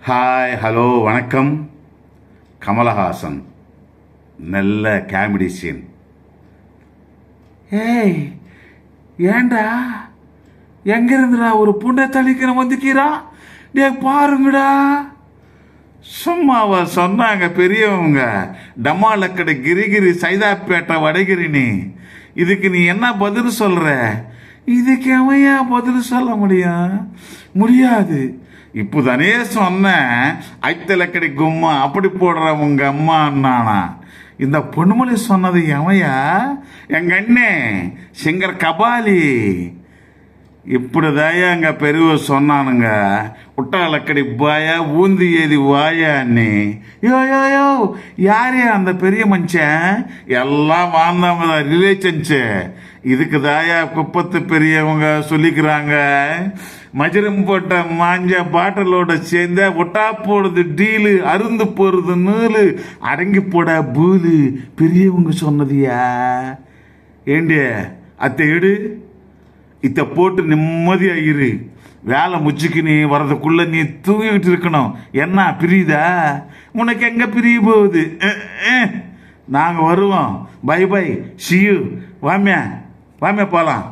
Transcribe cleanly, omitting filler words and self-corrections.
Hi hello வணக்கம். கமலஹாசன் நல்ல comedy scene. ஏய் ஏண்டா எங்கிருந்துடா ஒரு புண்ணை தளிக்கிற வந்துக்கிறா? டே பாருங்கடா. சும்மாவா சொன்னாங்க பெரியவங்க, டமாலக்கடை கிரிகிரி சைதாப்பேட்டை வடகிரினி. இதுக்கு நீ என்ன பதில் சொல்ற? இதுக்கு எவையா பதில் சொல்ல முடியாது. இப்போதானே சொன்ன ஐத்தலக்கடி கும்மா அப்படி போடுற உங்க அம்மா அண்ணானா. இந்த பொண்ணுமொழி சொன்னது எவையா? எங்க அண்ணே சிங்கர் கபாலி. இப்படிதாயா எங்க பெரியவ சொன்னானுங்க, உட்டாலக்கடி பாயா ஊந்தி ஏதி வாயா அண்ணே. யோ யோ யோ யாரே அந்த பெரிய மனுஷன்? எல்லாம் வாழ்ந்தவங்க ரிலேஷன்ஸு. இதுக்கு தாயா குப்பத்து பெரியவங்க சொல்லிக்கிறாங்க, மஜரம் போட்ட மாஞ்ச பாட்டலோட சேர்ந்த ஒட்டா போடுது டீலு, அருந்து போறது நூலு, அடங்கி போட பூலு. பெரியவங்க சொன்னதியா? ஏண்டி அத்தை எடு, இத்த போட்டு நிம்மதியா இரு. வேலை முச்சுக்கு நீ வர்றதுக்குள்ள நீ தூங்கிட்டு இருக்கணும். என்ன பிரியுதா? உனக்கு எங்க பிரிய போகுது? நாங்க வருவோம். By by, see you. வாமியா போலாம்.